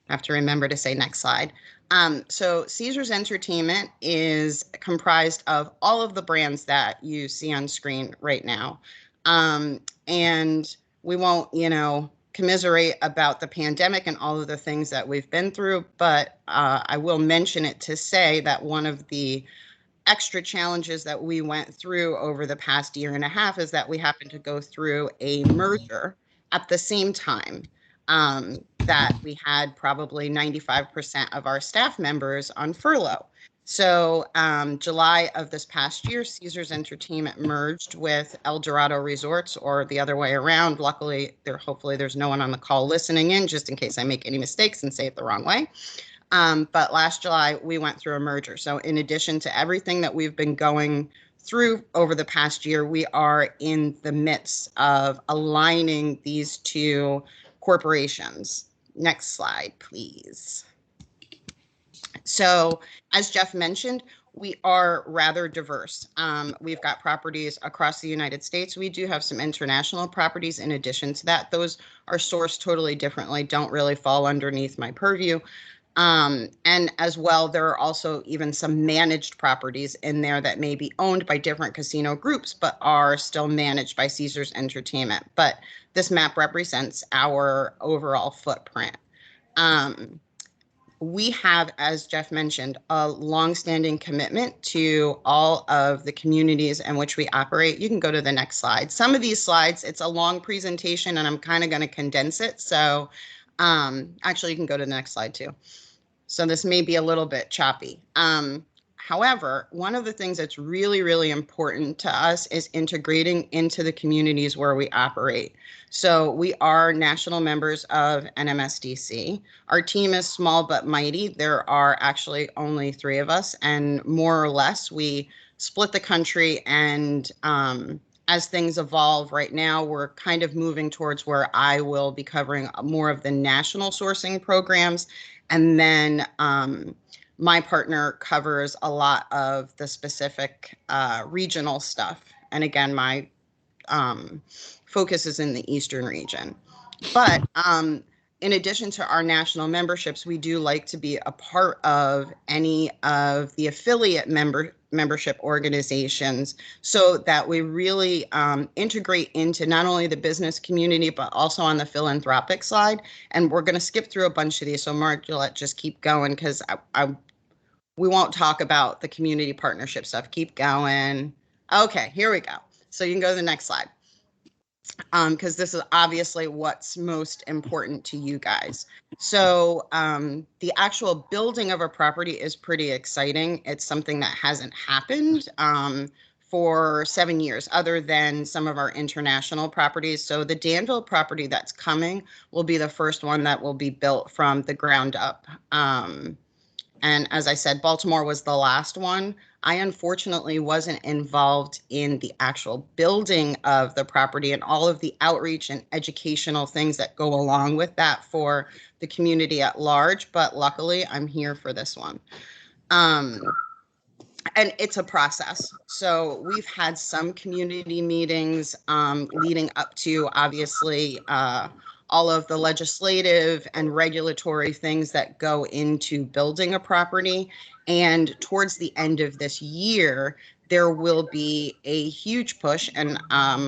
I have to remember to say next slide. So Caesars Entertainment is comprised of all of the brands that you see on screen right now. And we won't, commiserate about the pandemic and all of the things that we've been through, but I will mention it to say that one of the extra challenges that we went through over the past year and a half is that we happened to go through a merger at the same time that we had probably 95% of our staff members on furlough. So July of this past year, Caesars Entertainment merged with El Dorado Resorts, or the other way around. Luckily, hopefully there's no one on the call listening in, just in case I make any mistakes and say it the wrong way. But last July, we went through a merger. So in addition to everything that we've been going through over the past year, we are in the midst of aligning these two corporations. Next slide, please. So as Jeff mentioned, we are rather diverse. We've got properties across the United States. We do have some international properties in addition to that. Those are sourced totally differently, don't really fall underneath my purview. And as well, there are also even some managed properties in there that may be owned by different casino groups, but are still managed by Caesars Entertainment. But this map represents our overall footprint. We have, as Jeff mentioned, a longstanding commitment to all of the communities in which we operate. You can go to the next slide. Some of these slides, it's a long presentation and I'm kind of going to condense it. So actually, you can go to the next slide too. So this may be a little bit choppy. However, one of the things that's really, really important to us is integrating into the communities where we operate. So we are national members of NMSDC. Our team is small but mighty. There are actually only 3 of us, and more or less we split the country. And as things evolve right now, we're kind of moving towards where I will be covering more of the national sourcing programs. And then my partner covers a lot of the specific regional stuff. And again, my focus is in the Eastern region. But in addition to our national memberships, we do like to be a part of any of the affiliate membership organizations so that we really integrate into not only the business community, but also on the philanthropic side. And we're going to skip through a bunch of these. So Mark, you'll just keep going because we won't talk about the community partnership stuff. Keep going. Okay, here we go. So you can go to the next slide. Because this is obviously what's most important to you guys. So the actual building of a property is pretty exciting. It's something that hasn't happened for 7 years, other than some of our international properties. So the Danville property that's coming will be the first one that will be built from the ground up. And as I said, Baltimore was the last one. I unfortunately wasn't involved in the actual building of the property and all of the outreach and educational things that go along with that for the community at large, but luckily I'm here for this one. And it's a process. So we've had some community meetings leading up to, obviously, all of the legislative and regulatory things that go into building a property. And towards the end of this year, there will be a huge push, and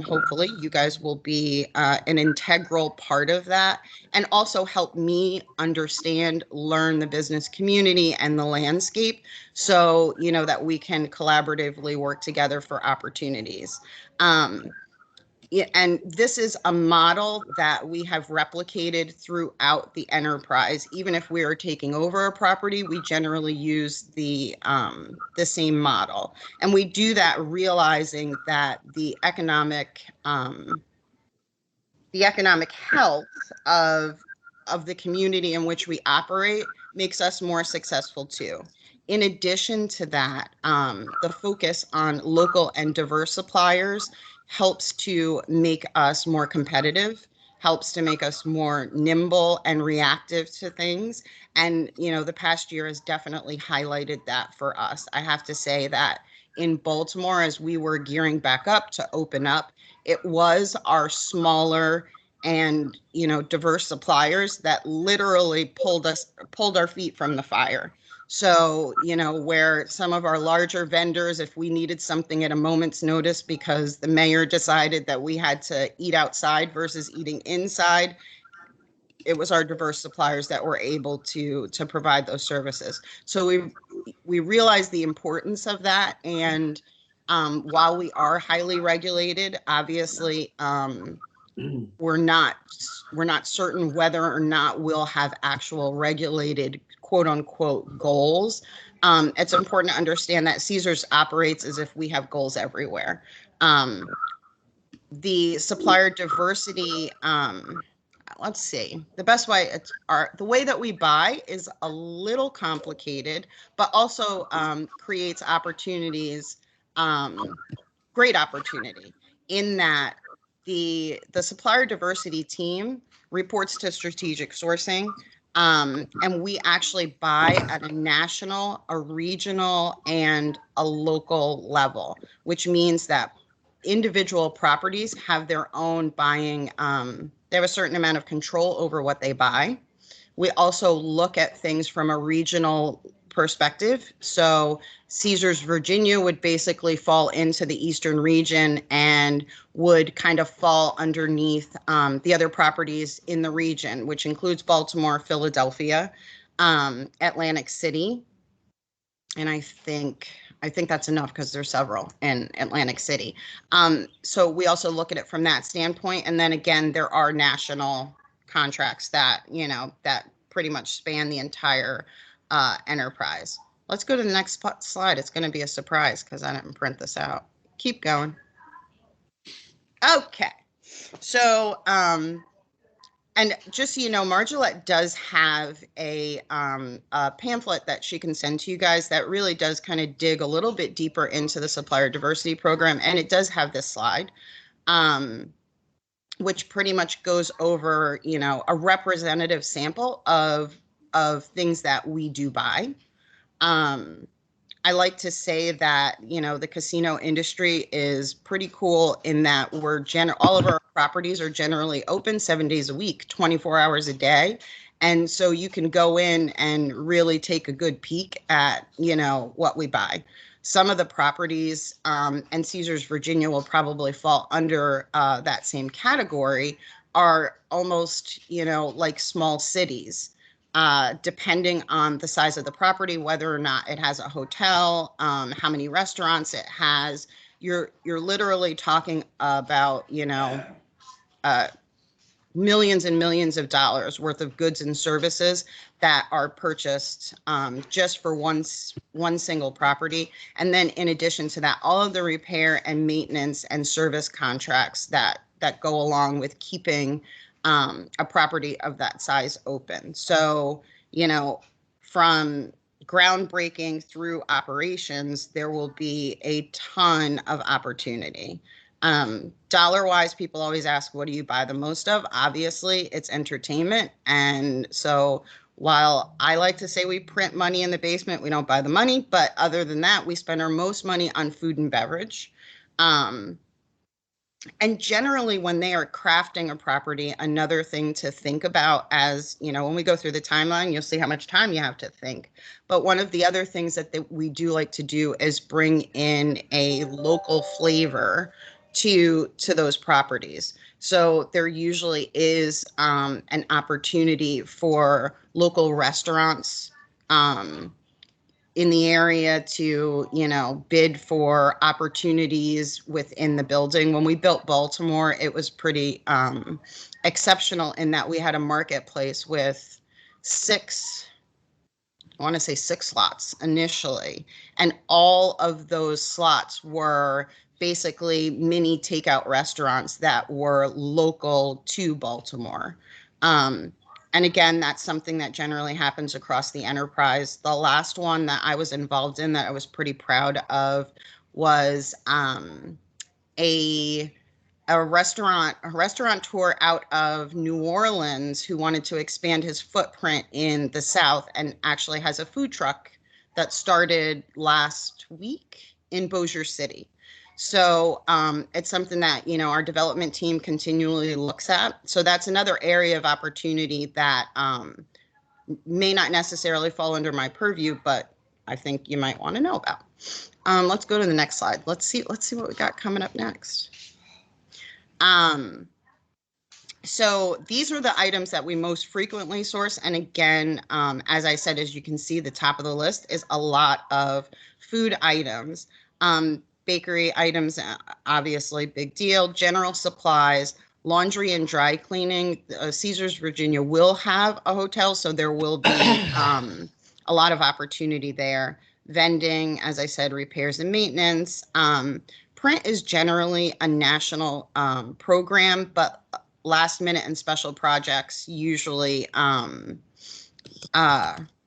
hopefully you guys will be an integral part of that, and also help me understand, learn the business community and the landscape, so that we can collaboratively work together for opportunities. Yeah, and this is a model that we have replicated throughout the enterprise. Even if we are taking over a property, we generally use the same model, and we do that realizing that the economic health of the community in which we operate makes us more successful too. In addition to that, the focus on local and diverse suppliers helps to make us more competitive, helps to make us more nimble and reactive to things. And, the past year has definitely highlighted that for us. I have to say that in Baltimore, as we were gearing back up to open up, it was our smaller and, diverse suppliers that literally pulled our feet from the fire. So, where some of our larger vendors, if we needed something at a moment's notice because the mayor decided that we had to eat outside versus eating inside, it was our diverse suppliers that were able to provide those services. So we realize the importance of that. And while we are highly regulated, obviously, we're not certain whether or not we'll have actual regulated quote unquote goals. It's important to understand that Caesars operates as if we have goals everywhere. The supplier diversity, let's see, the best way, the way that we buy is a little complicated, but also creates opportunities, great opportunity, in that the supplier diversity team reports to strategic sourcing, and we actually buy at a national, a regional, and a local level, which means that individual properties have their own buying, they have a certain amount of control over what they buy. We also look at things from a regional perspective. So Caesars Virginia would basically fall into the Eastern region and would kind of fall underneath the other properties in the region, which includes Baltimore, Philadelphia, Atlantic City. And I think that's enough because there's several in Atlantic City. So we also look at it from that standpoint. And then again, there are national contracts that, that pretty much span the entire enterprise. Let's go to the next slide. It's going to be a surprise because I didn't print this out. Keep going. Okay. So, and just so you know, Margolette does have a pamphlet that she can send to you guys that really does kind of dig a little bit deeper into the supplier diversity program. And it does have this slide, which pretty much goes over, a representative sample of things that we do buy. I like to say that, the casino industry is pretty cool in that all of our properties are generally open 7 days a week, 24 hours a day. And so you can go in and really take a good peek at, what we buy. Some of the properties, and Caesars Virginia will probably fall under that same category, are almost, like small cities. Depending on the size of the property, whether or not it has a hotel, how many restaurants it has, you're literally talking about, millions and millions of dollars worth of goods and services that are purchased just for one single property. And then in addition to that, all of the repair and maintenance and service contracts that go along with keeping a property of that size open. So, from groundbreaking through operations, there will be a ton of opportunity. Dollar-wise, people always ask, what do you buy the most of? Obviously, it's entertainment. And so while I like to say we print money in the basement, we don't buy the money. But other than that, we spend our most money on food and beverage. And generally, when they are crafting a property, another thing to think about, as when we go through the timeline, you'll see how much time you have to think. But one of the other things that we do like to do is bring in a local flavor to those properties. So there usually is an opportunity for local restaurants in the area to, bid for opportunities within the building. When we built Baltimore, it was pretty exceptional in that we had a marketplace with six slots initially. And all of those slots were basically mini takeout restaurants that were local to Baltimore. And again, that's something that generally happens across the enterprise. The last one that I was involved in that I was pretty proud of was a restaurateur out of New Orleans who wanted to expand his footprint in the South and actually has a food truck that started last week in Bossier City. So it's something that, you know, our development team continually looks at. So that's another area of opportunity that may not necessarily fall under my purview, but I think you might want to know about. Let's go to the next slide. Let's see what we got coming up next. So these are the items that we most frequently source. And again, as I said, as you can see, the top of the list is a lot of food items. Bakery items, obviously, big deal. General supplies, laundry and dry cleaning. Caesars Virginia will have a hotel, so there will be a lot of opportunity there. Vending, as I said, repairs and maintenance. Print is generally a national program, but last minute and special projects usually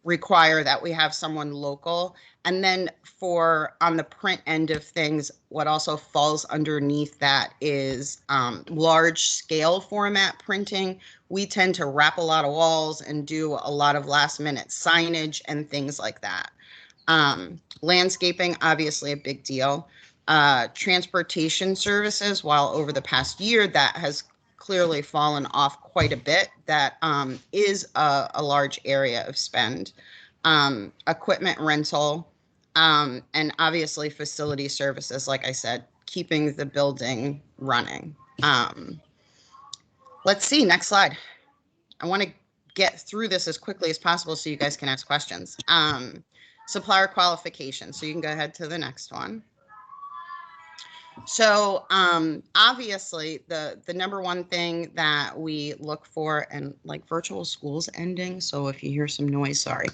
require that we have someone local. And then for on the print end of things, what also falls underneath that is large scale format printing. We tend to wrap a lot of walls and do a lot of last minute signage and things like that. Landscaping, obviously a big deal. Transportation services, while over the past year that has clearly fallen off quite a bit, that is a large area of spend. Equipment rental, and obviously facility services, like I said, keeping the building running. Let's see, next slide. I want to get through this as quickly as possible so you guys can ask questions. Supplier qualification, so you can go ahead to the next one. So obviously the number one thing that we look for, and like virtual school's ending, so if you hear some noise, sorry.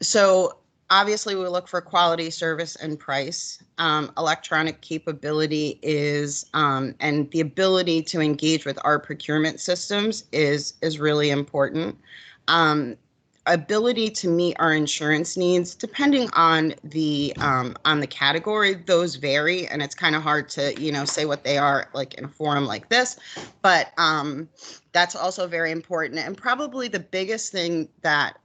So obviously we look for quality, service, and price. Electronic capability is, and the ability to engage with our procurement systems is really important. Ability to meet our insurance needs, depending on the category, those vary, and it's kind of hard to, you know, say what they are like in a forum like this, but that's also very important. And probably the biggest thing that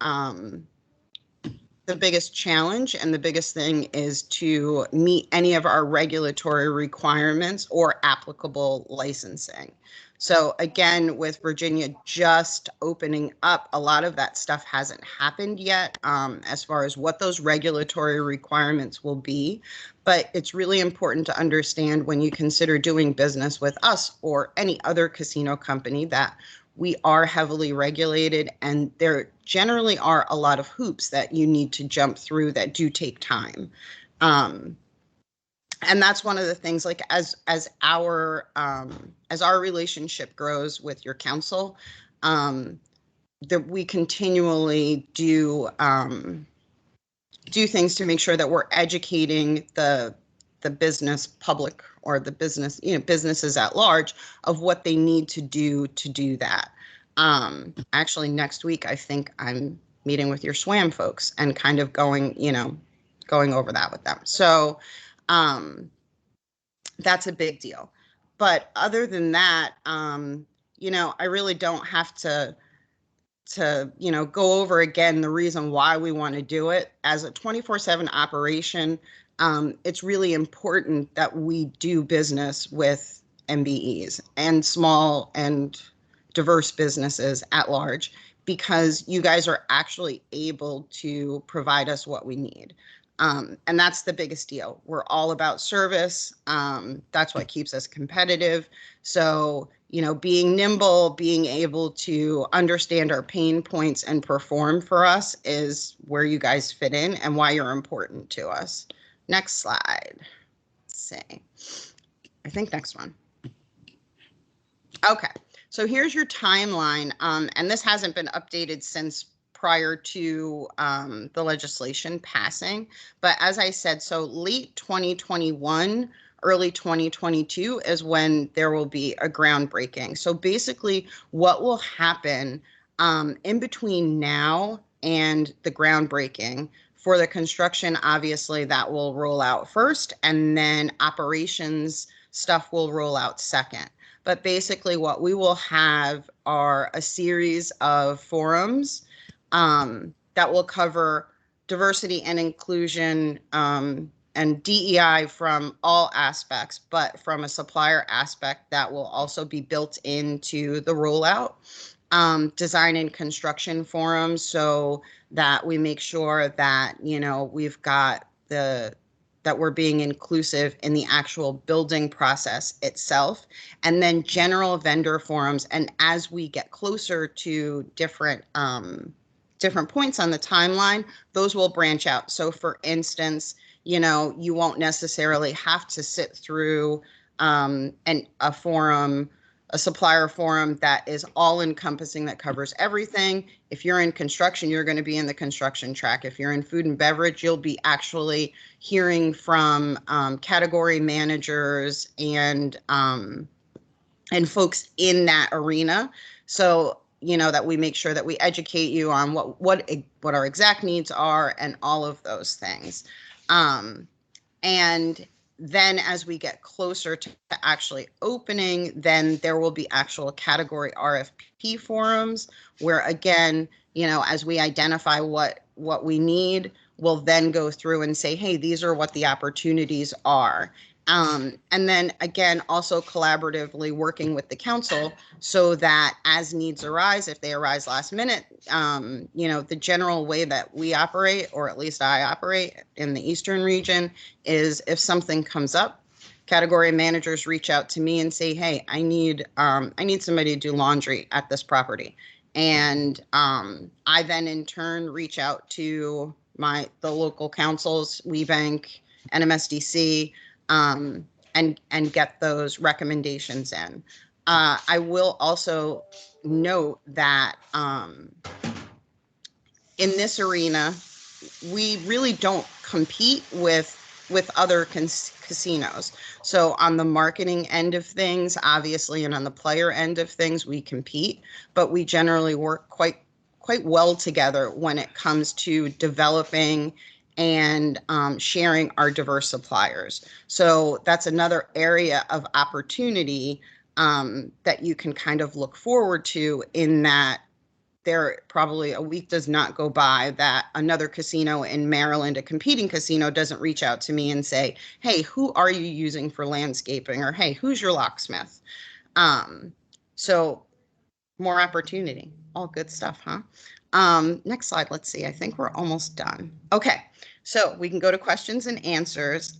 the biggest challenge and the biggest thing is to meet any of our regulatory requirements or applicable licensing. So again, with Virginia just opening up, a lot of that stuff hasn't happened yet as far as what those regulatory requirements will be. But it's really important to understand when you consider doing business with us or any other casino company that we are heavily regulated, and there generally are a lot of hoops that you need to jump through that do take time. And that's one of the things, like as our relationship grows with your council, that we continually do things to make sure that we're educating the business public or the business, you know, businesses at large of what they need to do that. Actually, next week, I think I'm meeting with your SWAM folks and kind of going over that with them. So that's a big deal. But other than that, you know, I really don't have to, you know, go over again the reason why we want to do it. As a 24/7 operation, it's really important that we do business with MBEs and small and diverse businesses at large, because you guys are actually able to provide us what we need. And that's the biggest deal. We're all about service. That's what keeps us competitive. So, you know, being nimble, being able to understand our pain points and perform for us is where you guys fit in and why you're important to us. Next slide. Let's see. I think next one. Okay. So here's your timeline. And this hasn't been updated since prior to the legislation passing. But as I said, so late 2021, early 2022 is when there will be a groundbreaking. So basically what will happen in between now and the groundbreaking, for the construction, obviously that will roll out first, and then operations stuff will roll out second. But basically what we will have are a series of forums that will cover diversity and inclusion, and DEI from all aspects, but from a supplier aspect that will also be built into the rollout. Design and construction forums, so that we make sure that, we've got that we're being inclusive in the actual building process itself, and then general vendor forums. And as we get closer to different points on the timeline, those will branch out. So for instance, you won't necessarily have to sit through a supplier forum that is all encompassing, that covers everything. If you're in construction, you're going to be in the construction track. If you're in food and beverage, you'll be actually hearing from category managers and folks in that arena. So, that we make sure that we educate you on what our exact needs are and all of those things. And then as we get closer to actually opening, then there will be actual category RFP forums where, again, as we identify what we need, we'll then go through and say, hey, these are what the opportunities are. And then again, also collaboratively working with the council so that as needs arise, if they arise last minute, the general way that we operate, or at least I operate in the Eastern region, is if something comes up, category managers reach out to me and say, hey, I need somebody to do laundry at this property. And I then in turn reach out to the local councils, WeBank, NMSDC, and get those recommendations in. I will also note that in this arena, we really don't compete with other casinos. So on the marketing end of things, obviously, and on the player end of things, we compete, but we generally work quite well together when it comes to developing and sharing our diverse suppliers. So that's another area of opportunity that you can kind of look forward to, in that there probably a week does not go by that another casino in Maryland, a competing casino, doesn't reach out to me and say, hey, who are you using for landscaping? Or, hey, who's your locksmith? So more opportunity, all good stuff, huh? Next slide, let's see. I think we're almost done. Okay, so we can go to questions and answers.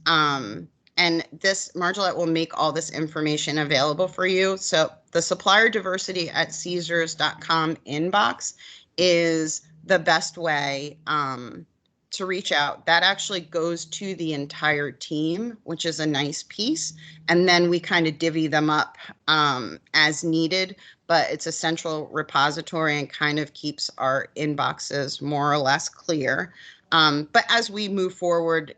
And this, Margolette will make all this information available for you. So the supplier diversity at Caesars.com inbox is the best way to reach out. That actually goes to the entire team, which is a nice piece. And then we kind of divvy them up as needed, but it's a central repository and kind of keeps our inboxes more or less clear. But as we move forward,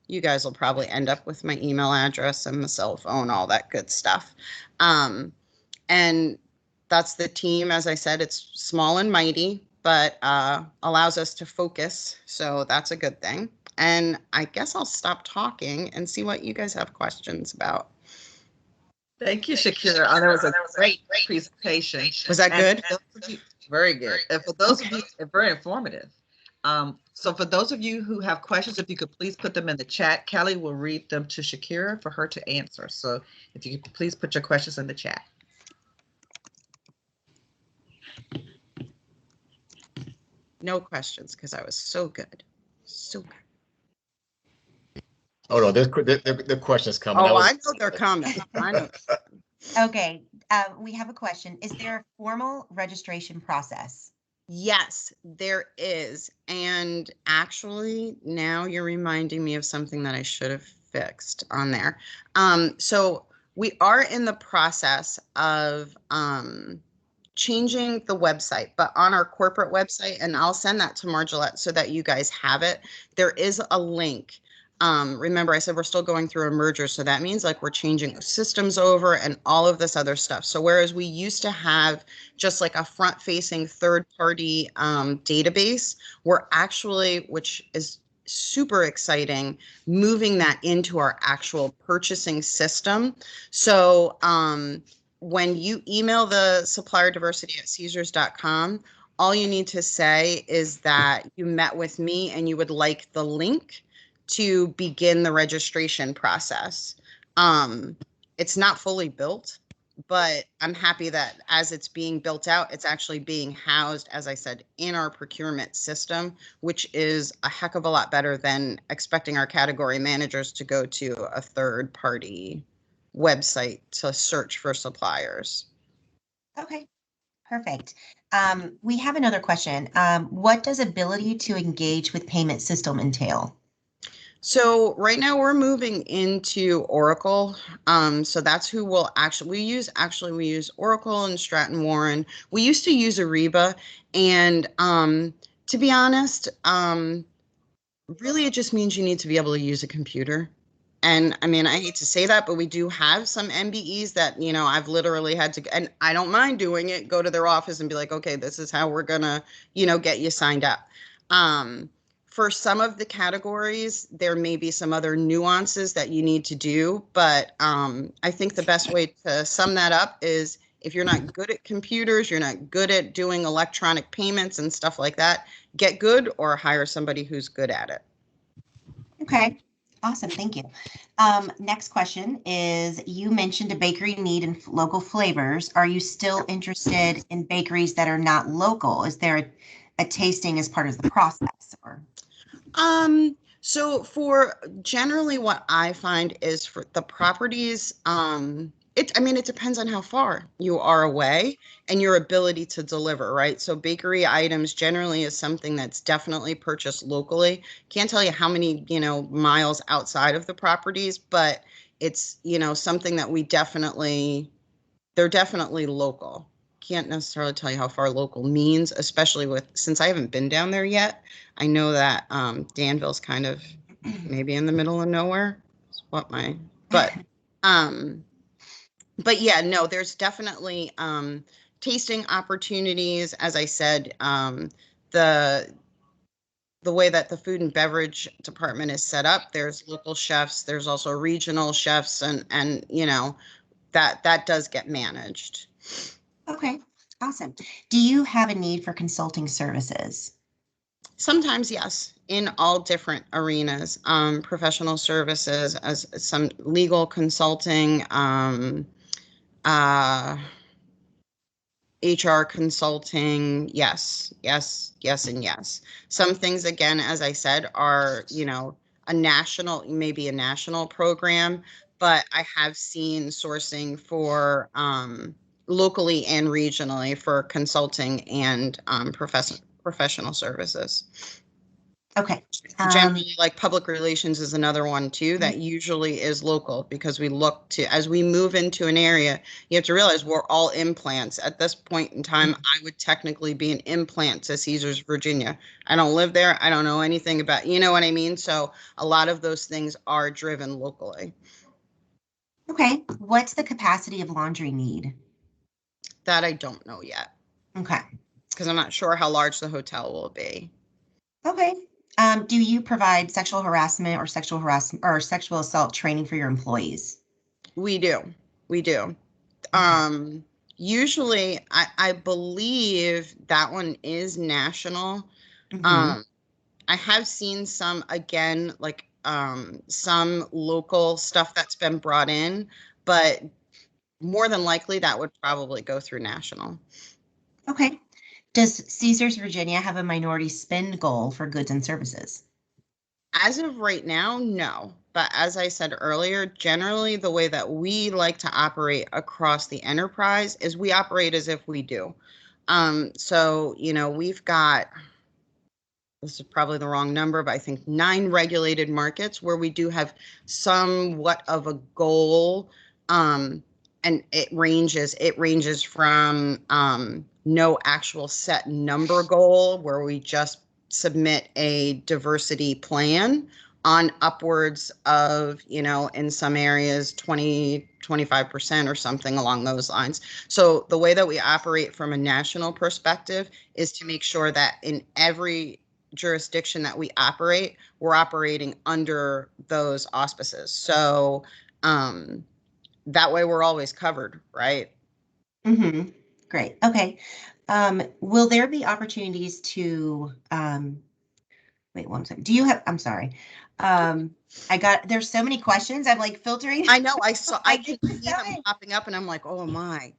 you guys will probably end up with my email address and the cell phone, all that good stuff. And that's the team. As I said, it's small and mighty, but allows us to focus. So that's a good thing. And I guess I'll stop talking and see what you guys have questions about. Thank you, Shakira. That was a great presentation. Was that good? Very good. And for those of you, very informative. So for those of you who have questions, if you could please put them in the chat, Kelly will read them to Shakira for her to answer. So if you could please put your questions in the chat. No questions, because I was so good. So good. Oh, no, the questions coming. Oh, I know they're coming. I know. Okay, we have a question. Is there a formal registration process? Yes, there is. And actually, now you're reminding me of something that I should have fixed on there. So we are in the process of changing the website, but on our corporate website, and I'll send that to Margolette so that you guys have it, there is a link. Remember, I said we're still going through a merger, so that means like we're changing systems over and all of this other stuff. So whereas we used to have just like a front-facing third-party database, we're actually, which is super exciting, moving that into our actual purchasing system. So when you email the supplier diversity at Caesars.com, all you need to say is that you met with me and you would like the link to begin the registration process. It's not fully built, but I'm happy that as it's being built out, it's actually being housed, as I said, in our procurement system, which is a heck of a lot better than expecting our category managers to go to a third party website to search for suppliers. Okay, perfect. We have another question. What does ability to engage with payment system entail? So right now we're moving into Oracle. So that's who we'll we use Oracle and Stratton Warren. We used to use Ariba, and to be honest, really it just means you need to be able to use a computer. And I mean, I hate to say that, but we do have some MBEs that, you know, I've literally had to, and I don't mind doing it, go to their office and be like, okay, this is how we're gonna, you know, get you signed up. For some of the categories, there may be some other nuances that you need to do, but I think the best way to sum that up is if you're not good at computers, you're not good at doing electronic payments and stuff like that, get good or hire somebody who's good at it. Okay, awesome, thank you. Next question is, you mentioned a bakery need and local flavors. Are you still interested in bakeries that are not local? Is there a tasting as part of the process, or? So for generally what I find is for the properties, it depends on how far you are away and your ability to deliver, right? So bakery items generally is something that's definitely purchased locally. Can't tell you how many, you know, miles outside of the properties, but it's, you know, something that they're definitely local. Can't necessarily tell you how far local means, especially since I haven't been down there yet. I know that Danville's kind of maybe in the middle of nowhere. But yeah, no, there's definitely tasting opportunities. As I said, the way that the food and beverage department is set up, there's local chefs, there's also regional chefs, and you know, that does get managed. Okay, awesome. Do you have a need for consulting services? Sometimes, yes, in all different arenas, professional services, as some legal consulting, HR consulting, yes, and yes. Some things, again, as I said, are, you know, maybe a national program, but I have seen sourcing for locally and regionally for consulting and professional services. Okay. Generally, like public relations is another one too, that usually is local, because we look to, as we move into an area, you have to realize we're all implants. At this point in time, I would technically be an implant to Caesars, Virginia. I don't live there. I don't know anything about, you know what I mean? So a lot of those things are driven locally. Okay. What's the capacity of laundry need? That I don't know yet. Okay. Because I'm not sure how large the hotel will be. Okay. Do you provide sexual harassment or sexual assault training for your employees? We do. Okay. Usually I believe that one is national. Mhm. I have seen some, again, like some local stuff that's been brought in, but more than likely that would probably go through national. Okay. Does Caesars Virginia have a minority spend goal for goods and services? As of right now, no. But as I said earlier, generally the way that we like to operate across the enterprise is we operate as if we do. So, you know, we've got, this is probably the wrong number, but I think 9 regulated markets where we do have somewhat of a goal. And it ranges from no actual set number goal, where we just submit a diversity plan, on upwards of, you know, in some areas 25% or something along those lines. So the way that we operate from a national perspective is to make sure that in every jurisdiction that we operate, we're operating under those auspices. So that way we're always covered, right? Mm-hmm. Great. Okay. Will there be opportunities to, wait one second. I'm sorry. There's so many questions. I'm like filtering. I know, I can get see them going. popping up and I'm like, oh my.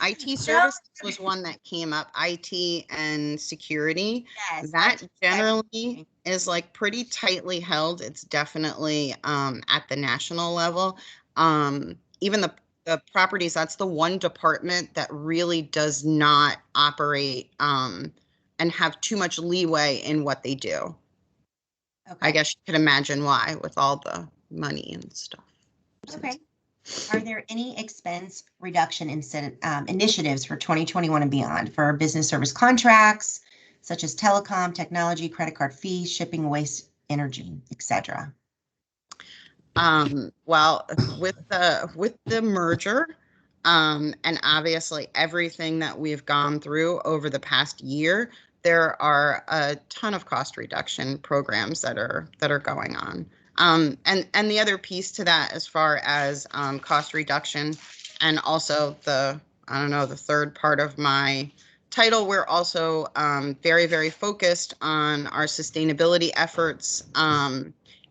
IT services was one that came up, IT and security. Yes, That generally is like pretty tightly held. It's definitely at the national level. Even the properties, that's the one department that really does not operate and have too much leeway in what they do. Okay. I guess you could imagine why with all the money and stuff. Okay. Are there any expense reduction initiatives for 2021 and beyond for business service contracts, such as telecom, technology, credit card fees, shipping, waste, energy, etc.? Well, with the merger, and obviously everything that we've gone through over the past year, there are a ton of cost reduction programs that are going on. And the other piece to that, as far as cost reduction, and also the third part of my title, we're also very, very focused on our sustainability efforts,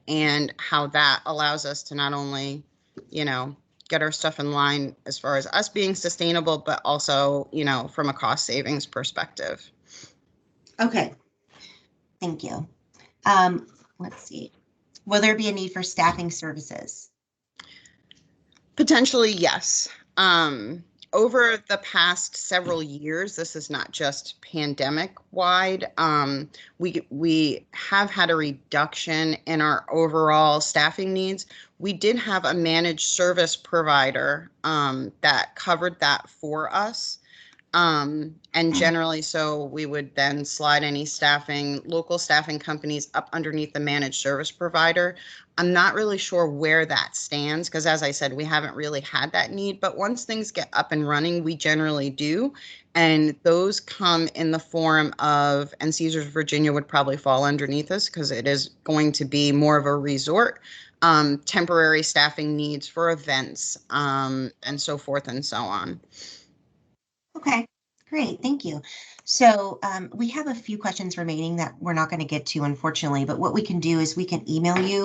and how that allows us to not only, get our stuff in line as far as us being sustainable, but also, from a cost savings perspective. Okay. Thank you. Let's see. Will there be a need for staffing services? Potentially, yes. Over the past several years, this is not just pandemic wide. We have had a reduction in our overall staffing needs. We did have a managed service provider that covered that for us. And generally, so we would then slide any local staffing companies up underneath the managed service provider. I'm not really sure where that stands because, as I said, we haven't really had that need. But once things get up and running, we generally do. And those come in the form of, and Caesars Virginia would probably fall underneath us because it is going to be more of a resort, temporary staffing needs for events, and so forth and so on. Okay, great. Thank you. So we have a few questions remaining that we're not going to get to, unfortunately, but what we can do is we can email you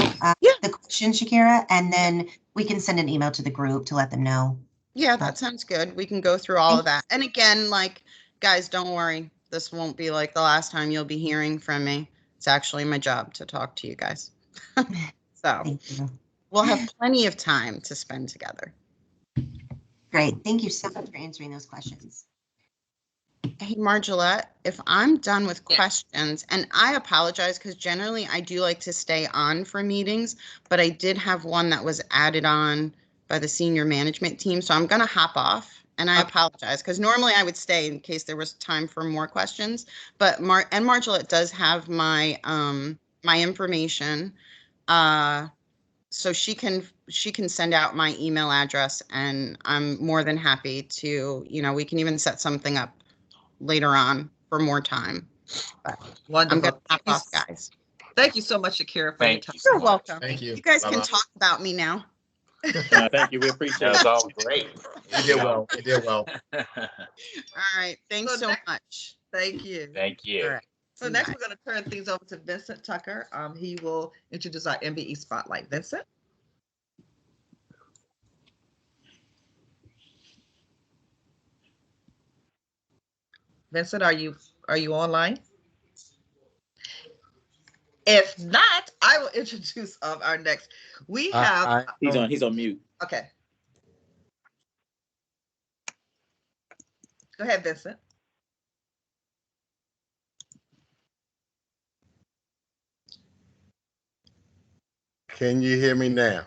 the question, Shakira, and then we can send an email to the group to let them know. Yeah, that sounds good. We can go through all of that. And again, guys, don't worry. This won't be like the last time you'll be hearing from me. It's actually my job to talk to you guys. So Thank you. We'll have plenty of time to spend together. Great. Thank you so much for answering those questions. Hey, Margolette, if I'm done with questions, and I apologize because generally I do like to stay on for meetings, but I did have one that was added on by the senior management team, so I'm going to hop off, and I apologize because normally I would stay in case there was time for more questions, but Margolette does have my my information, so she can send out my email address, and I'm more than happy to, we can even set something up later on for more time. But Wonderful. I'm going to hop off, guys. Thank you so much, Shakira, for your time. You're welcome. Thank you. You guys can talk about me now. Thank you. We appreciate it. That was all great. You did well. You did well. All right. Thanks so much. Thank you. Thank you. All right. So next, we're going to turn things over to Vincent Tucker. He will introduce our MBE Spotlight. Vincent? Vincent, are you online? If not, I will introduce our next. We have. He's on mute. Okay. Go ahead, Vincent. Can you hear me now?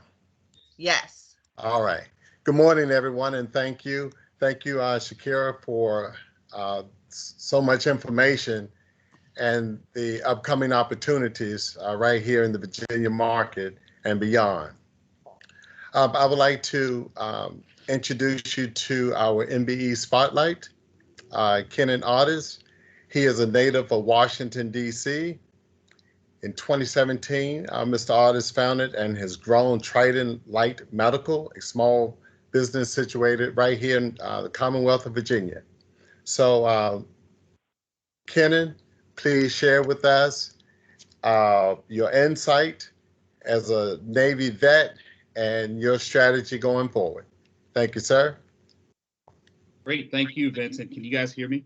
Yes. All right. Good morning, everyone, and thank you. Thank you, Shakira, for so much information and the upcoming opportunities right here in the Virginia market and beyond. I would like to introduce you to our MBE Spotlight, Kenan Otis. He is a native of Washington, D.C. In 2017, Mr. Otis founded and has grown Trident Light Medical, a small business situated right here in the Commonwealth of Virginia. So, Kenan, please share with us your insight as a Navy vet and your strategy going forward. Thank you, sir. Great. Thank you, Vincent. Can you guys hear me?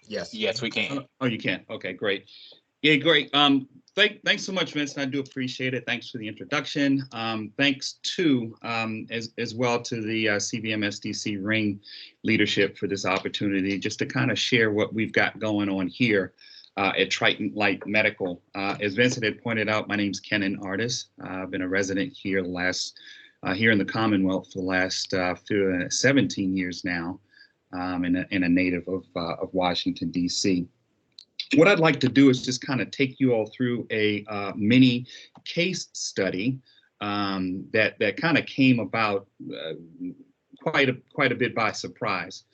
Yes. Yes, we can. Oh, you can. Okay, great. Yeah, great. Thanks so much, Vincent. I do appreciate it. Thanks for the introduction. Thanks to as well to the CVM SDC Ring leadership for this opportunity, just to kind of share what we've got going on here at Triton Light Medical. As Vincent had pointed out, my name's Kenan Artis. I've been a resident here here in the Commonwealth for the last 17 years now, and a native of Washington, D.C. What I'd like to do is just kind of take you all through a mini case study that kind of came about quite a bit by surprise.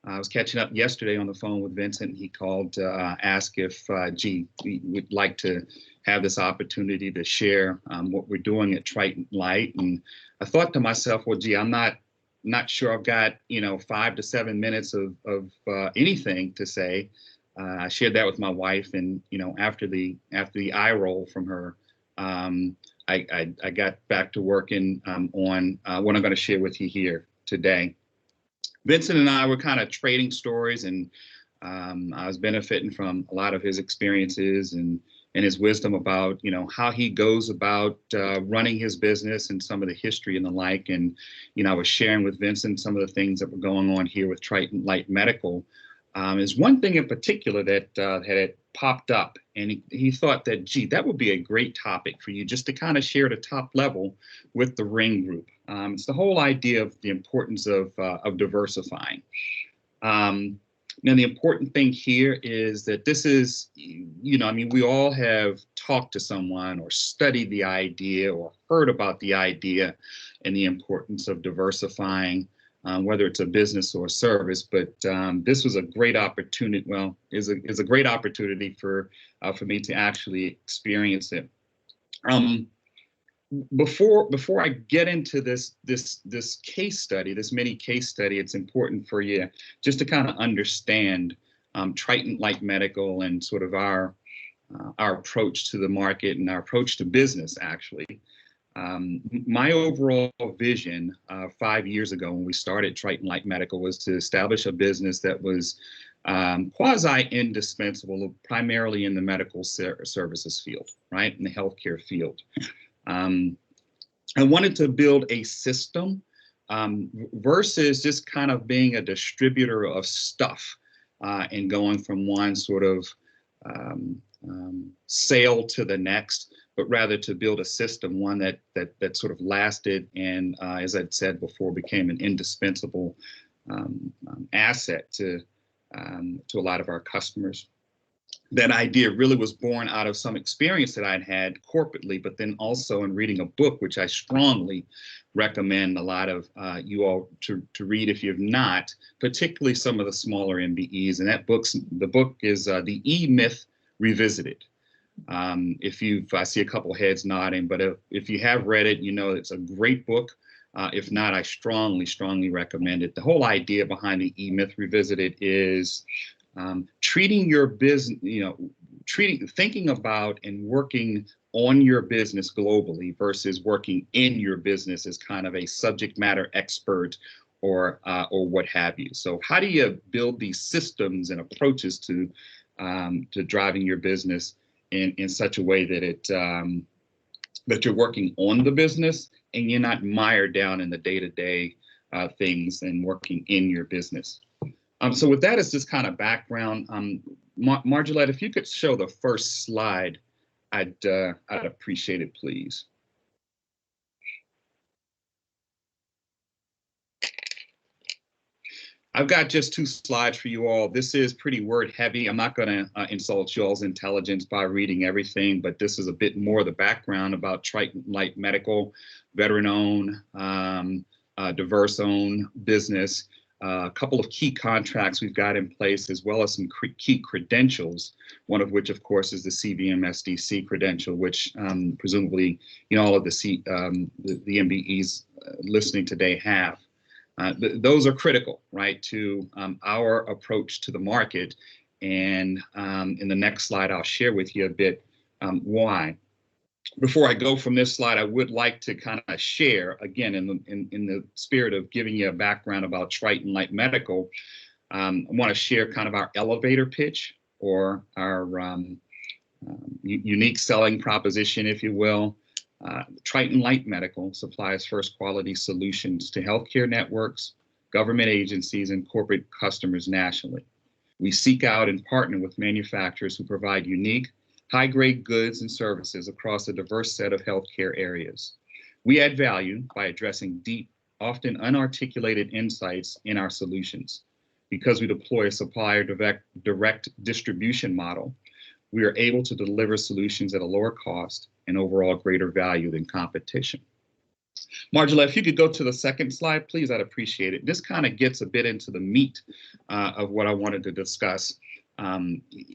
I was catching up yesterday on the phone with Vincent. He called to ask if, we would like to have this opportunity to share what we're doing at Triton Light. And I thought to myself, well, gee, I'm not sure I've got 5 to 7 minutes of anything to say. I shared that with my wife, and after the eye roll from her, I got back to working on what I'm going to share with you here today. Vincent and I were kind of trading stories, and I was benefiting from a lot of his experiences and his wisdom about how he goes about running his business and some of the history and the like. And I was sharing with Vincent some of the things that were going on here with Triton Light Medical. Is one thing in particular that had popped up, and he thought that, gee, that would be a great topic for you just to kind of share at a top level with the Ring Group. It's the whole idea of the importance of diversifying. Now, the important thing here is that this is, we all have talked to someone or studied the idea or heard about the idea and the importance of diversifying, whether it's a business or a service. But this was a great opportunity. Well, is a great opportunity for me to actually experience it. Before I get into this case study, this mini case study, it's important for you just to kind of understand Triton Light Medical and sort of our approach to the market and our approach to business, actually. My overall vision 5 years ago when we started Triton Light Medical was to establish a business that was quasi-indispensable, primarily in the medical services field, right, in the healthcare field. I wanted to build a system versus just kind of being a distributor of stuff and going from one sort of sale to the next, but rather to build a system, one that sort of lasted and, as I'd said before, became an indispensable asset to a lot of our customers. That idea really was born out of some experience that I'd had corporately, but then also in reading a book, which I strongly recommend a lot of you all to read if you've not, particularly some of the smaller MBEs. And the book is The E-Myth Revisited. I see a couple heads nodding, but if you have read it, it's a great book. If not, I strongly recommend it. The whole idea behind the E-Myth Revisited is treating your business, thinking about and working on your business globally versus working in your business as kind of a subject matter expert or what have you. So how do you build these systems and approaches to driving your business in such a way that that you're working on the business and you're not mired down in the day-to-day things and working in your business. So with that as just kind of background, Margolette, if you could show the first slide, I'd appreciate it, please. I've got just 2 slides for you all. This is pretty word heavy. I'm not going to insult you all's intelligence by reading everything, but this is a bit more the background about Triton Light Medical, veteran-owned, diverse-owned business. A couple of key contracts we've got in place, as well as some key credentials, one of which, of course, is the CVM SDC credential, which presumably all of the MBEs listening today have. Those are critical, right, to our approach to the market And in the next slide, I'll share with you a bit why. Before I go from this slide, I would like to kind of share, again, in the spirit of giving you a background about Triton Light Medical, I want to share kind of our elevator pitch, or our unique selling proposition, if you will. Triton Light Medical supplies first quality solutions to healthcare networks, government agencies, and corporate customers nationally. We seek out and partner with manufacturers who provide unique, high-grade goods and services across a diverse set of healthcare areas. We add value by addressing deep, often unarticulated insights in our solutions. Because we deploy a supplier direct distribution model, we are able to deliver solutions at a lower cost and overall greater value than competition. Marjola, if you could go to the second slide, please, I'd appreciate it. This kind of gets a bit into the meat of what I wanted to discuss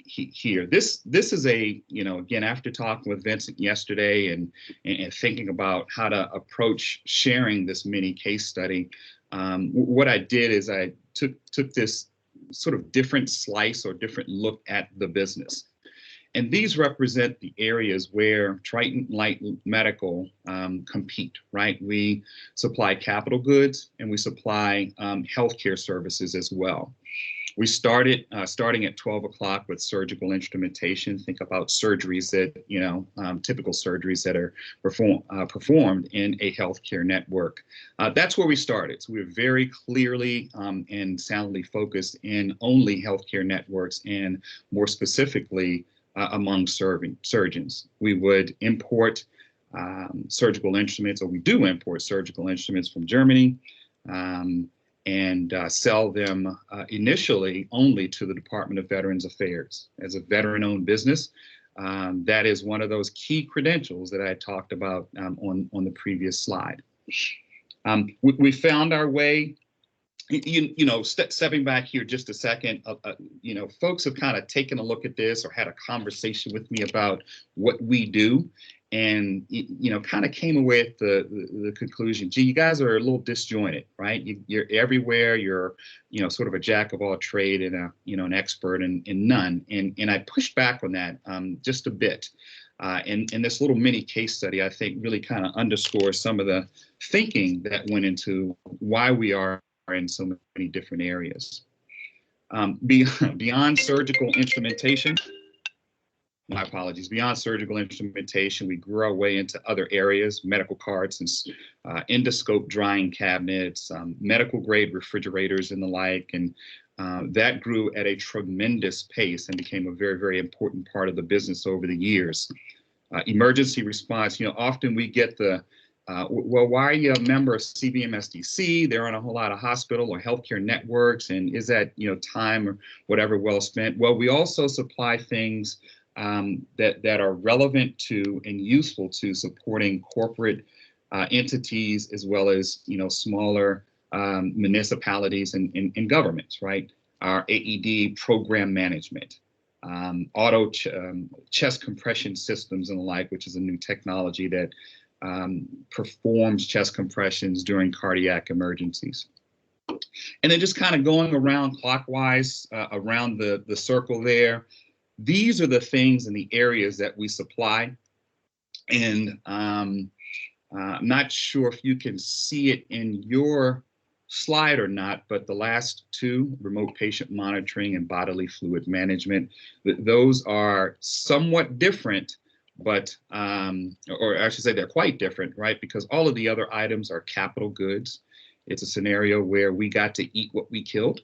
here. This is a, again, after talking with Vincent yesterday and thinking about how to approach sharing this mini case study, what I did is I took this sort of different slice or different look at the business. And these represent the areas where Triton Light Medical compete, right? We supply capital goods and we supply healthcare services as well. We started starting at 12 o'clock with surgical instrumentation. Think about surgeries that, typical surgeries that are performed in a healthcare network. That's where we started. So we were very clearly and soundly focused in only healthcare networks, and more specifically among surgeons. We would import surgical instruments, or we do import surgical instruments from Germany, and sell them initially only to the Department of Veterans Affairs. As a veteran-owned business, that is one of those key credentials that I talked about on the previous slide. We found our way, stepping back here just a second, folks have kind of taken a look at this or had a conversation with me about what we do, and kind of came away at the conclusion, gee, you guys are a little disjointed, right? You're everywhere. You're sort of a jack of all trade and an expert in none. And I pushed back on that just a bit. And this little mini case study, I think, really kind of underscores some of the thinking that went into why we are in so many different areas. Beyond surgical instrumentation, my apologies, beyond surgical instrumentation, we grew our way into other areas, medical carts and endoscope drying cabinets, medical grade refrigerators and the like. And that grew at a tremendous pace and became a very, very important part of the business over the years. Emergency response, often we get the, well, why are you a member of CVM SDC? They're on a whole lot of hospital or healthcare networks, and is that time or whatever well spent? Well, we also supply things that are relevant to and useful to supporting corporate entities, as well as smaller municipalities and governments, right? Our AED program management, auto chest compression systems and the like, which is a new technology that performs chest compressions during cardiac emergencies. And then just kind of going around clockwise around the circle there, these are the things and the areas that we supply. And I'm not sure if you can see it in your slide or not, but the last two, remote patient monitoring and bodily fluid management, those are somewhat different, but, or I should say they're quite different, right? Because all of the other items are capital goods. It's a scenario where we got to eat what we killed.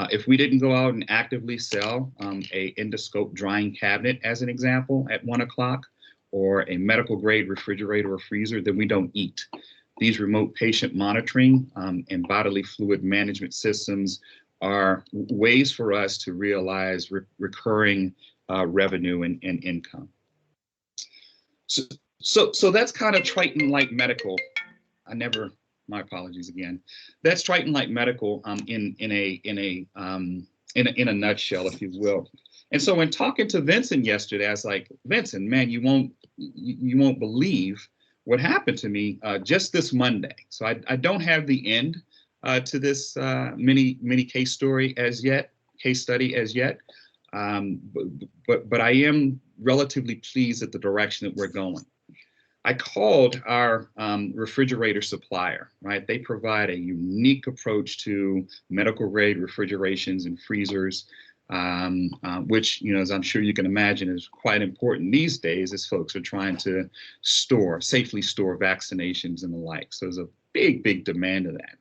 If we didn't go out and actively sell a endoscope drying cabinet, as an example, at 1 o'clock, or a medical grade refrigerator or freezer, then we don't eat. These remote patient monitoring and bodily fluid management systems are ways for us to realize recurring revenue and income. So that's kind of Triton Light Medical. My apologies again. That's Triton Light Medical in a nutshell, if you will. And so when talking to Vincent yesterday, I was like, Vincent, man, you won't believe what happened to me just this Monday. So I don't have the end to this mini case study as yet. But I am relatively pleased at the direction that we're going. I called our refrigerator supplier, right? They provide a unique approach to medical grade refrigerations and freezers, which, as I'm sure you can imagine, is quite important these days as folks are trying to safely store vaccinations and the like. So there's a big demand of that.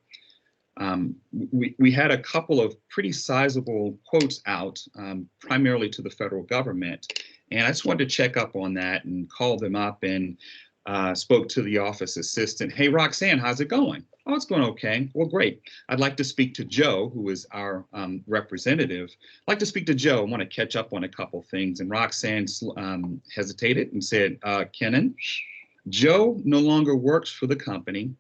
We had a couple of pretty sizable quotes out, primarily to the federal government. And I just wanted to check up on that and call them up and spoke to the office assistant. Hey, Roxanne, how's it going? Oh, it's going okay. Well, great. I'd like to speak to Joe, who is our representative. I'd like to speak to Joe. I want to catch up on a couple things. And Roxanne hesitated and said, Kenan, Joe no longer works for the company.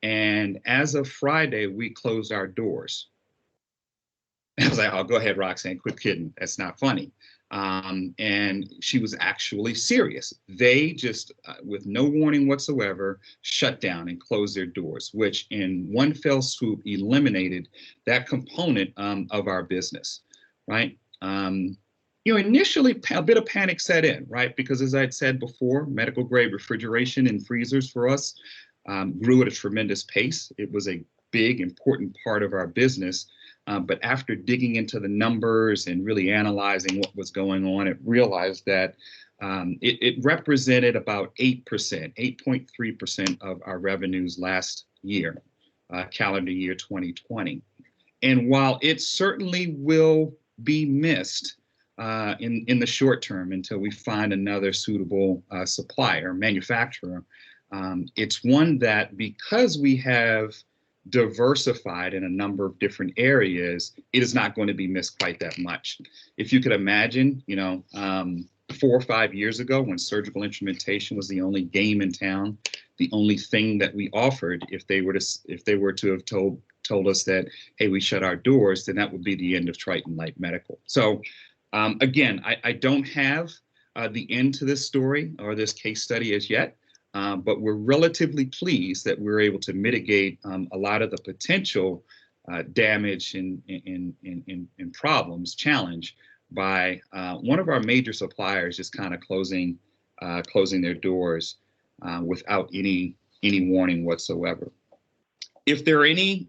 And as of Friday, we closed our doors. I was like, oh, go ahead, Roxanne, quit kidding. That's not funny. And she was actually serious. They just, with no warning whatsoever, shut down and closed their doors, which in one fell swoop eliminated that component of our business, right? Initially a bit of panic set in, right? Because as I'd said before, medical grade refrigeration and freezers for us grew at a tremendous pace. It was a big, important part of our business. But after digging into the numbers and really analyzing what was going on, it realized that it represented about 8.3% of our revenues last year, calendar year 2020. And while it certainly will be missed in the short term until we find another suitable supplier, manufacturer, it's one that, because we have diversified in a number of different areas, it is not going to be missed quite that much. If you could imagine, 4 or 5 years ago, when surgical instrumentation was the only game in town, the only thing that we offered, if they were to have told us that, hey, we shut our doors, then that would be the end of Triton Light Medical. So again, I don't have the end to this story or this case study as yet. But we're relatively pleased that we're able to mitigate a lot of the potential damage and problems, challenge, by one of our major suppliers just kind of closing their doors without any warning whatsoever. If there are any,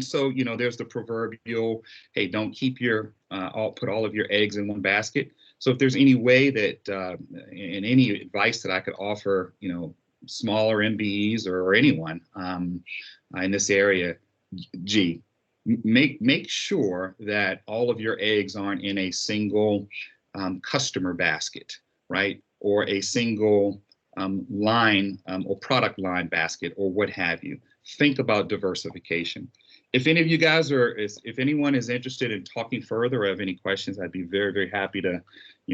so there's the proverbial, hey, don't keep put all of your eggs in one basket. So if there's any way that, and any advice that I could offer, smaller MBEs or anyone in this area, make sure that all of your eggs aren't in a single customer basket, right? Or a single line or product line basket or what have you. Think about diversification. If any of you guys if anyone is interested in talking further or have any questions, I'd be very, very happy to,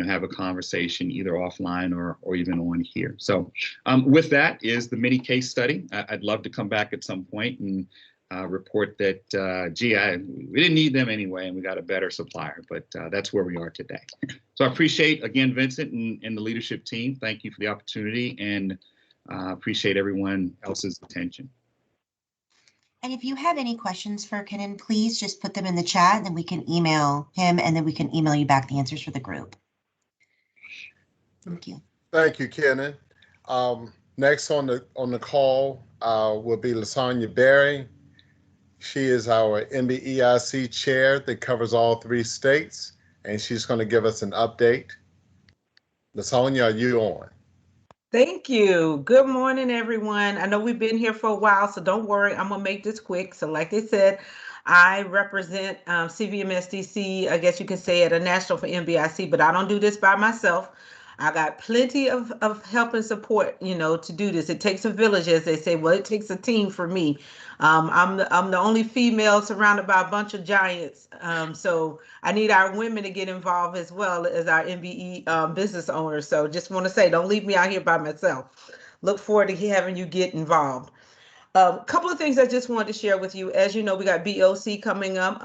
have a conversation either offline or even on here. So with that is the mini case study. I'd love to come back at some point and report that, we didn't need them anyway, and we got a better supplier, but that's where we are today. So I appreciate, again, Vincent and the leadership team. Thank you for the opportunity, and appreciate everyone else's attention. And if you have any questions for Kenan, please just put them in the chat, and then we can email him, and then we can email you back the answers for the group. Thank you. Thank you, Kenan. Next on the call will be Lasagna Berry. She is our MBEIC chair that covers all 3 states, and she's going to give us an update. Lasagna, are you on? Thank you. Good morning, everyone. I know we've been here for a while, so don't worry. I'm going to make this quick. So like they said, I represent CVMSDC, I guess you can say, at a national for MBIC, but I don't do this by myself. I got plenty of help and support, to do this. It takes a village, as they say. Well, it takes a team for me. I'm the only female surrounded by a bunch of giants. So I need our women to get involved as well as our MBE business owners. So just want to say, don't leave me out here by myself. Look forward to having you get involved. A couple of things I just wanted to share with you. As you know, we got BOC coming up.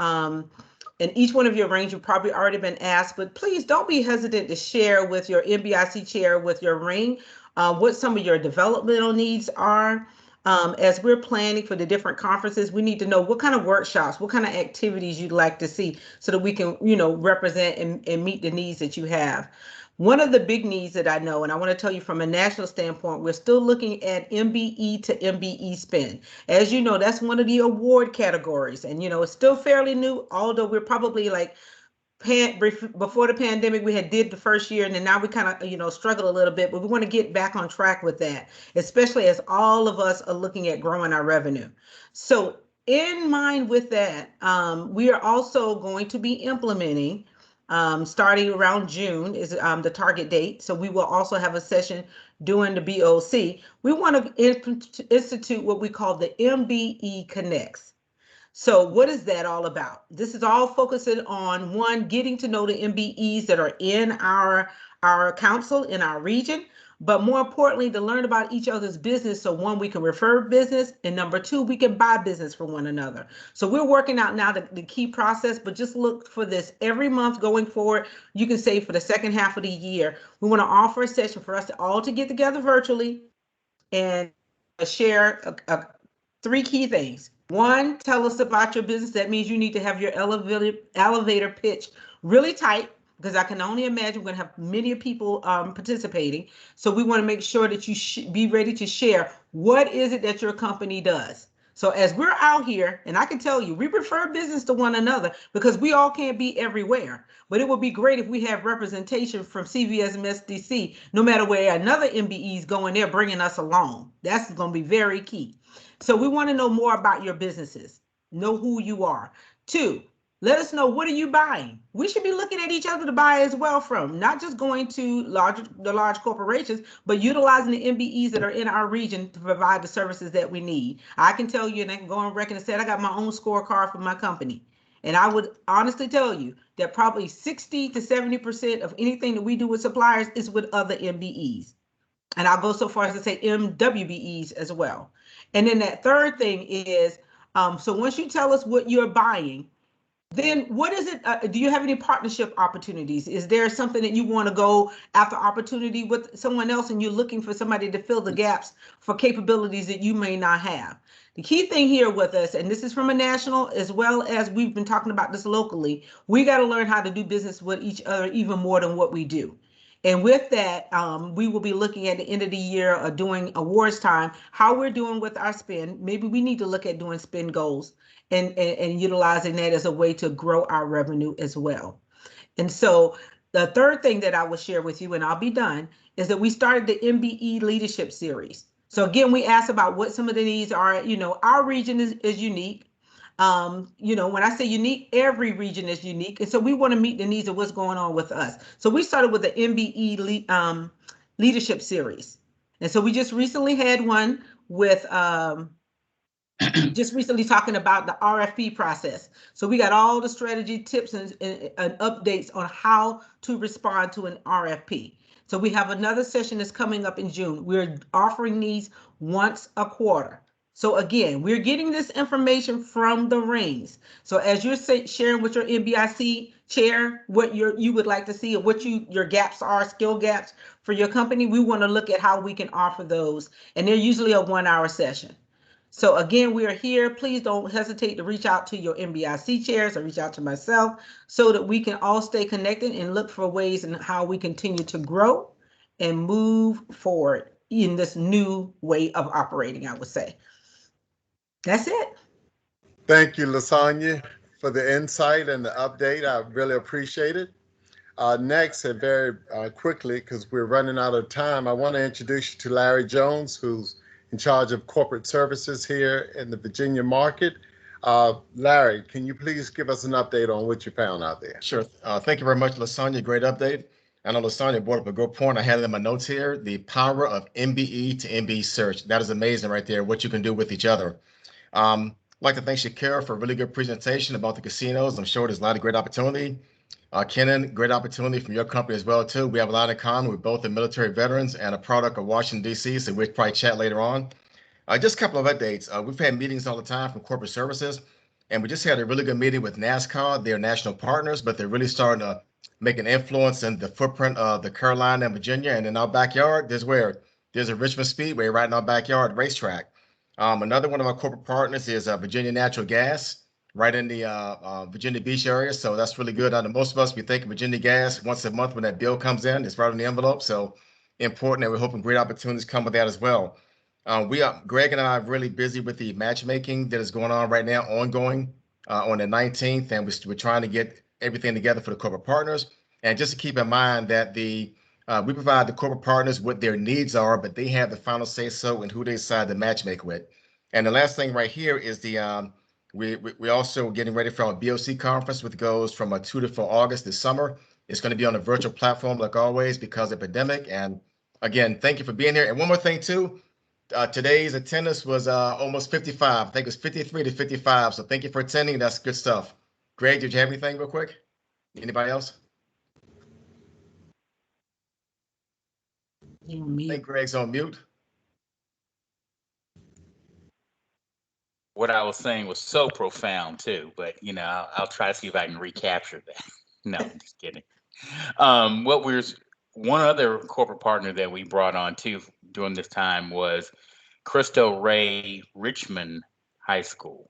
And each one of your rings, you've probably already been asked, but please don't be hesitant to share with your MBIC chair, with your ring, what some of your developmental needs are. as we're planning for the different conferences, we need to know what kind of workshops, what kind of activities you'd like to see so that we can, represent and meet the needs that you have. One of the big needs that I know, and I want to tell you from a national standpoint, we're still looking at MBE to MBE spend. As you know, that's one of the award categories. And, it's still fairly new, although we're probably like before the pandemic, we did the first year, and then now we kind of, struggle a little bit, but we want to get back on track with that, especially as all of us are looking at growing our revenue. So in mind with that, we are also going to be implementing, starting around June is the target date. So we will also have a session during the BOC. We want to institute what we call the MBE Connects. So what is that all about? This is all focusing on, one, getting to know the MBEs that are in our council, in our region, but more importantly, to learn about each other's business. So one, we can refer business, and number two, we can buy business from one another. So we're working out now the key process, but just look for this every month going forward. You can say for the second half of the year, we want to offer a session for us to all to get together virtually and share three key things. One, tell us about your business. That means you need to have your elevator pitch really tight, because I can only imagine we're going to have many people participating. So we want to make sure that you be ready to share what is it that your company does. So as we're out here, and I can tell you, we refer business to one another because we all can't be everywhere. But it would be great if we have representation from CVS and SDC, no matter where another MBE is going, they're bringing us along. That's going to be very key. So we want to know more about your businesses, know who you are. Two, let us know, what are you buying? We should be looking at each other to buy as well from, not just going to the large corporations, but utilizing the MBEs that are in our region to provide the services that we need. I can tell you, and I can go on record and say, I got my own scorecard for my company. And I would honestly tell you that probably 60 to 70% of anything that we do with suppliers is with other MBEs. And I'll go so far as to say MWBEs as well. And then that third thing is, so once you tell us what you're buying, then what is it? Do you have any partnership opportunities? Is there something that you want to go after opportunity with someone else and you're looking for somebody to fill the gaps for capabilities that you may not have? The key thing here with us, and this is from a national as well as we've been talking about this locally, we got to learn how to do business with each other even more than what we do. And with that, we will be looking at the end of the year doing awards time, how we're doing with our spend. Maybe we need to look at doing spend goals and utilizing that as a way to grow our revenue as well. And so the third thing that I will share with you, and I'll be done, is that we started the MBE Leadership Series. So again, we asked about what some of the needs are. Our region is unique. When I say unique, every region is unique. And so we want to meet the needs of what's going on with us. So we started with the MBE Leadership Series. And so we just recently had one with just recently talking about the RFP process. So we got all the strategy tips and updates on how to respond to an RFP. So we have another session that's coming up in June. We're offering these once a quarter. So again, we're getting this information from the rings. So as you're sharing with your MBIC chair, what you would like to see or what your gaps are, skill gaps for your company, we want to look at how we can offer those. And they're usually a 1-hour session. So again, we are here. Please don't hesitate to reach out to your MBIC chairs or reach out to myself so that we can all stay connected and look for ways and how we continue to grow and move forward in this new way of operating, I would say. That's it. Thank you, Lasagna, for the insight and the update. I really appreciate it. Next, and very quickly, because we're running out of time, I want to introduce you to Larry Jones, who's in charge of corporate services here in the Virginia market. Larry, can you please give us an update on what you found out there? Sure. Thank you very much, Lasagna. Great update. I know Lasagna brought up a good point. I had it in my notes here, the power of MBE to MBE search. That is amazing right there, what you can do with each other. I'd like to thank Shakira for a really good presentation about the casinos. I'm sure there's a lot of great opportunity. Kenan, great opportunity from your company as well, too. We have a lot in common. We're both the military veterans and a product of Washington, D.C., so we'll probably chat later on. Just a couple of updates. We've had meetings all the time from corporate services, and we just had a really good meeting with NASCAR. They're national partners, but they're really starting to make an influence in the footprint of the Carolina and Virginia. And in our backyard, there's a Richmond Speedway right in our backyard racetrack. Another one of our corporate partners is Virginia Natural Gas, right in the Virginia Beach area. So that's really good. Most of us, we think of Virginia Gas once a month when that bill comes in. It's right on the envelope. So important, and we're hoping great opportunities come with that as well. Greg and I are really busy with the matchmaking that is going on right now, ongoing on the 19th, and we're trying to get everything together for the corporate partners. And just to keep in mind that we provide the corporate partners what their needs are, but they have the final say so in who they decide to matchmake with. And the last thing right here is we're also getting ready for our BOC conference, which goes from 2 to 4 August this summer. It's going to be on a virtual platform like always because of the pandemic. And again, thank you for being here. And one more thing too, today's attendance was almost 55. I think it was 53 to 55. So thank you for attending. That's good stuff. Greg, did you have anything real quick? Anybody else? I think Greg's on mute. What I was saying was so profound too, but you know, I'll try to see if I can recapture that. No, I'm just kidding. One other corporate partner that we brought on too during this time was Cristo Rey Richmond High School,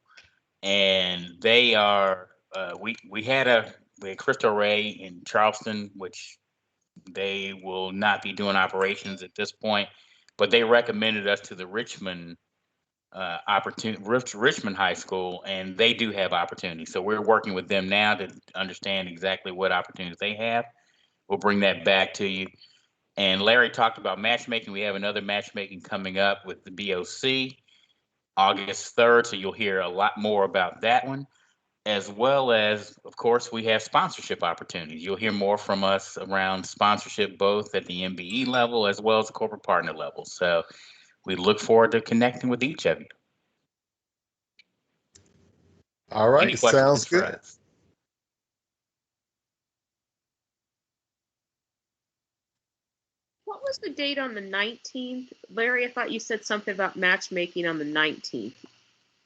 and they are we had Cristo Rey in Charleston, which they will not be doing operations at this point, but they recommended us to the Richmond Richmond High School, and they do have opportunities. So we're working with them now to understand exactly what opportunities they have. We'll bring that back to you. And Larry talked about matchmaking. We have another matchmaking coming up with the BOC August 3rd. So you'll hear a lot more about that one, as well as, of course, we have sponsorship opportunities. You'll hear more from us around sponsorship, both at the MBE level as well as the corporate partner level. So we look forward to connecting with each of you. All right, sounds good. What was the date on the 19th? Larry, I thought you said something about matchmaking on the 19th.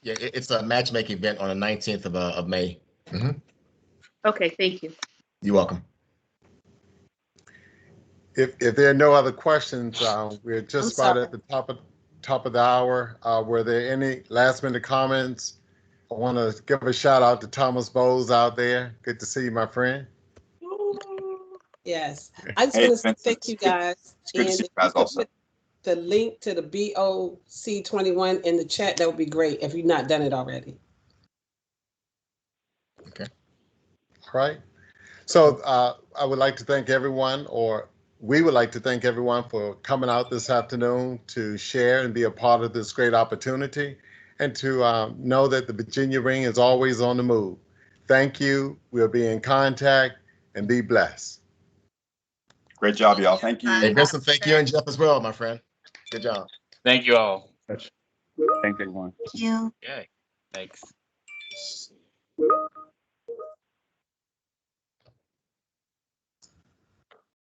Yeah, it's a matchmaking event on the 19th of May. Mm-hmm. Okay, thank you. You're welcome. If there are no other questions, we're just about at the top of the hour. Were there any last minute comments? I want to give a shout out to Thomas Bowles out there. Good to see you, my friend. Yes, I just want to say thank you guys. And if you could put the link to the BOC 21 in the chat, that would be great if you've not done it already. Okay. All right. So I would like to thank everyone, or we would like to thank everyone for coming out this afternoon to share and be a part of this great opportunity, and to know that the Virginia Ring is always on the move. Thank you. We'll be in contact, and be blessed. Great job, y'all. Thank you. Hey, Vincent, thank you, and Jeff as well, my friend. Good job. Thank you all. Thanks, everyone. Thank you. Okay, thanks.